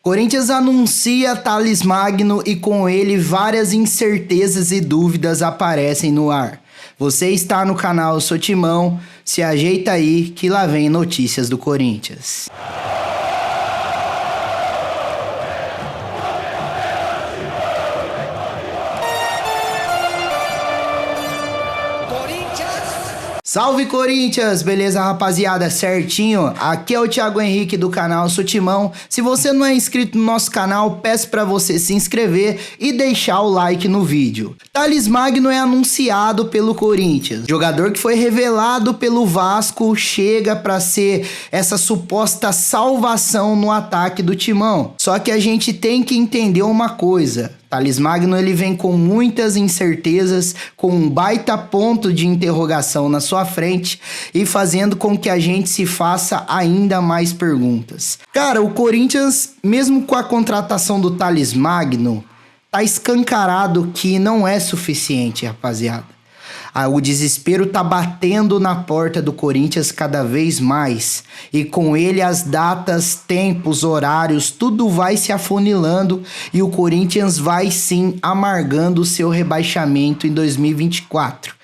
Corinthians anuncia Thales Magno e com ele várias incertezas e dúvidas aparecem no ar. Você está no canal Sou Timão, se ajeita aí que lá vem notícias do Corinthians. Salve Corinthians! Beleza, rapaziada? Certinho? Aqui é o Thiago Henrique do canal Sou Timão. Se você não é inscrito no nosso canal, peço para você se inscrever e deixar o like no vídeo. Thales Magno é anunciado pelo Corinthians. Jogador que foi revelado pelo Vasco chega para ser essa suposta salvação no ataque do Timão. Só que a gente tem que entender uma coisa. Thales Magno ele vem com muitas incertezas, com um baita ponto de interrogação na sua frente e fazendo com que a gente se faça ainda mais perguntas. Cara, o Corinthians, mesmo com a contratação do Thales Magno, tá escancarado que não é suficiente, rapaziada. O desespero tá batendo na porta do Corinthians cada vez mais. E com ele as datas, tempos, horários, tudo vai se afunilando. E o Corinthians vai sim amargando o seu rebaixamento em 2024.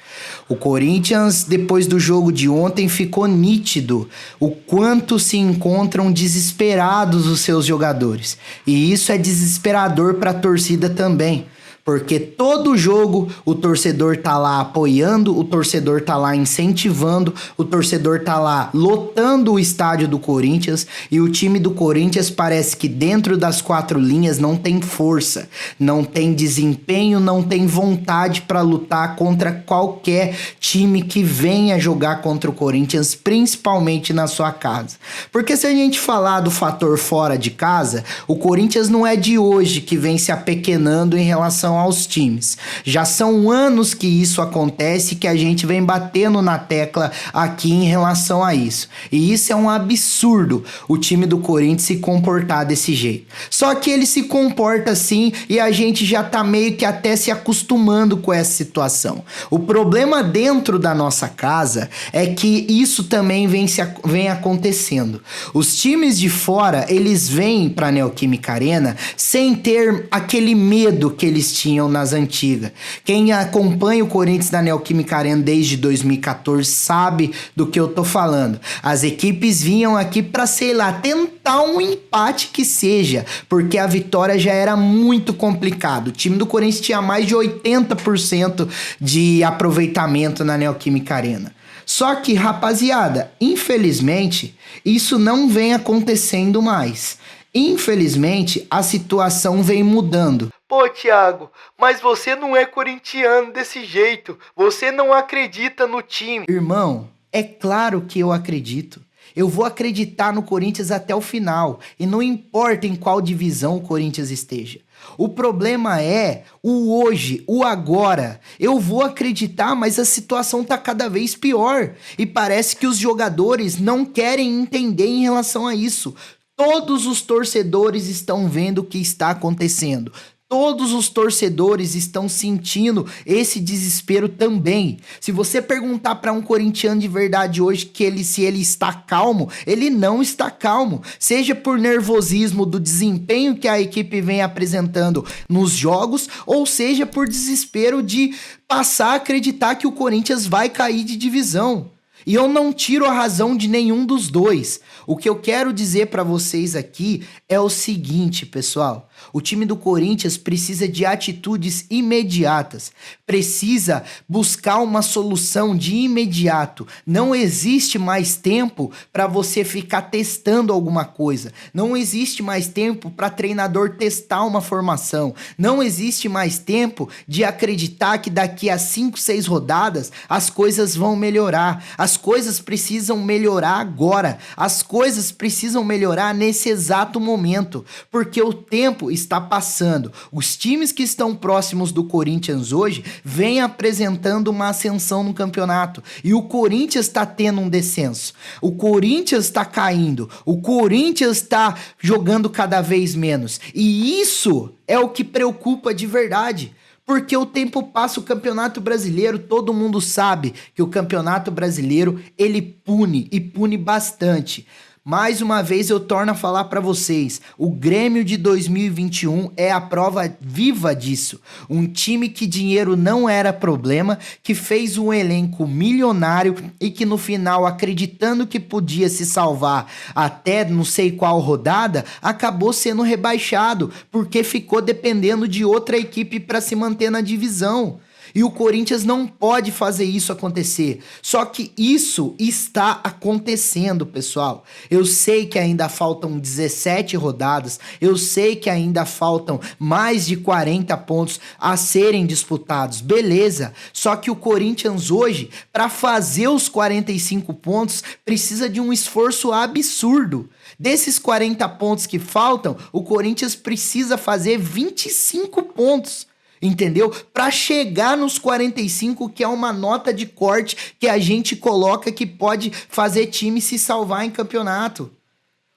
O Corinthians, depois do jogo de ontem, ficou nítido o quanto se encontram desesperados os seus jogadores. E isso é desesperador para a torcida também. Porque todo jogo o torcedor tá lá apoiando, o torcedor tá lá incentivando, o torcedor tá lá lotando o estádio do Corinthians e o time do Corinthians parece que dentro das quatro linhas não tem força, não tem desempenho, não tem vontade para lutar contra qualquer time que venha jogar contra o Corinthians, principalmente na sua casa. Porque se a gente falar do fator fora de casa, o Corinthians não é de hoje que vem se apequenando em relação aos times. Já são anos que isso acontece, que a gente vem batendo na tecla aqui em relação a isso. E isso é um absurdo, o time do Corinthians se comportar desse jeito. Só que ele se comporta assim e a gente já tá meio que até se acostumando com essa situação. O problema dentro da nossa casa é que isso também vem acontecendo. Os times de fora, eles vêm pra Neoquímica Arena sem ter aquele medo que eles tinham nas antigas. Quem acompanha o Corinthians na Neoquímica Arena desde 2014 sabe do que eu tô falando. As equipes vinham aqui para, sei lá, tentar um empate que seja, porque a vitória já era muito complicado. O time do Corinthians tinha mais de 80% de aproveitamento na Neoquímica Arena. Só que, rapaziada, infelizmente, isso não vem acontecendo mais. Infelizmente, a situação vem mudando. Pô, Thiago, mas você não é corintiano desse jeito. Você não acredita no time. Irmão, é claro que eu acredito. Eu vou acreditar no Corinthians até o final. E não importa em qual divisão o Corinthians esteja. O problema é o hoje, o agora. Eu vou acreditar, mas a situação tá cada vez pior. E parece que os jogadores não querem entender em relação a isso. Todos os torcedores estão vendo o que está acontecendo. Todos os torcedores estão sentindo esse desespero também. Se você perguntar para um corintiano de verdade hoje se ele está calmo, ele não está calmo. Seja por nervosismo do desempenho que a equipe vem apresentando nos jogos, ou seja por desespero de passar a acreditar que o Corinthians vai cair de divisão. E eu não tiro a razão de nenhum dos dois. O que eu quero dizer para vocês aqui é o seguinte, pessoal. O time do Corinthians precisa de atitudes imediatas. Precisa buscar uma solução de imediato. Não existe mais tempo para você ficar testando alguma coisa. Não existe mais tempo para treinador testar uma formação. Não existe mais tempo de acreditar que daqui a 5, 6 rodadas as coisas vão melhorar. As coisas precisam melhorar agora. As coisas precisam melhorar nesse exato momento, porque o tempo está passando. Os times que estão próximos do Corinthians hoje vêm apresentando uma ascensão no campeonato e o Corinthians está tendo um descenso. O Corinthians está caindo. O Corinthians está jogando cada vez menos. E isso é o que preocupa de verdade. Porque o tempo passa, o Campeonato Brasileiro, todo mundo sabe que o Campeonato Brasileiro, ele pune e pune bastante. Mais uma vez eu torno a falar para vocês, o Grêmio de 2021 é a prova viva disso. Um time que dinheiro não era problema, que fez um elenco milionário e que no final, acreditando que podia se salvar até não sei qual rodada, acabou sendo rebaixado, porque ficou dependendo de outra equipe para se manter na divisão. E o Corinthians não pode fazer isso acontecer. Só que isso está acontecendo, pessoal. Eu sei que ainda faltam 17 rodadas, eu sei que ainda faltam mais de 40 pontos a serem disputados, beleza. Só que o Corinthians hoje, para fazer os 45 pontos, precisa de um esforço absurdo. Desses 40 pontos que faltam, o Corinthians precisa fazer 25 pontos. Entendeu? Para chegar nos 45, que é uma nota de corte que a gente coloca que pode fazer time se salvar em campeonato.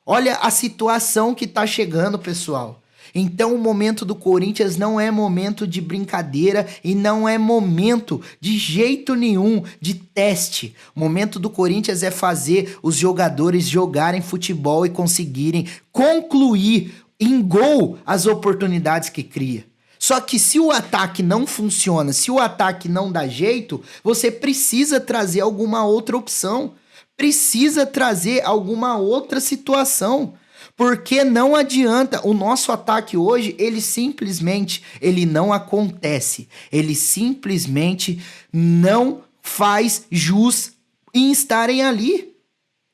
Olha a situação que tá chegando, pessoal. Então o momento do Corinthians não é momento de brincadeira e não é momento de jeito nenhum de teste. O momento do Corinthians é fazer os jogadores jogarem futebol e conseguirem concluir em gol as oportunidades que cria. Só que se o ataque não funciona, se o ataque não dá jeito, você precisa trazer alguma outra opção. Precisa trazer alguma outra situação. Porque não adianta, o nosso ataque hoje, ele não acontece. Ele simplesmente não faz jus em estarem ali.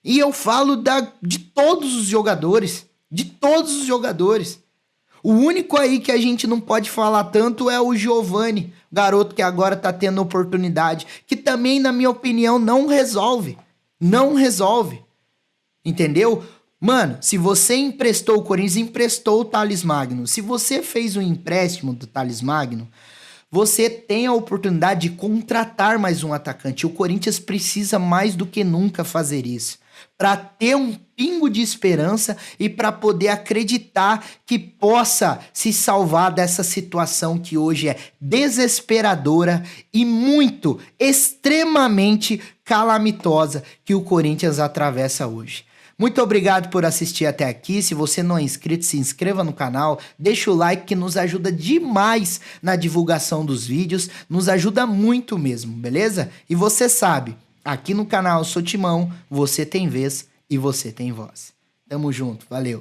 E eu falo de todos os jogadores, O único aí que a gente não pode falar tanto é o Giovani, garoto que agora tá tendo oportunidade, que também, na minha opinião, não resolve. Não resolve. Entendeu? Mano, se você emprestou o Corinthians, emprestou o Thales Magno. Se você fez um empréstimo do Thales Magno, você tem a oportunidade de contratar mais um atacante. O Corinthians precisa mais do que nunca fazer isso, para ter um pingo de esperança e para poder acreditar que possa se salvar dessa situação que hoje é desesperadora e muito, extremamente calamitosa que o Corinthians atravessa hoje. Muito obrigado por assistir até aqui. Se você não é inscrito, se inscreva no canal, deixa o like que nos ajuda demais na divulgação dos vídeos, nos ajuda muito mesmo, beleza? E você sabe, aqui no canal Sou Timão, você tem vez e você tem voz. Tamo junto, valeu!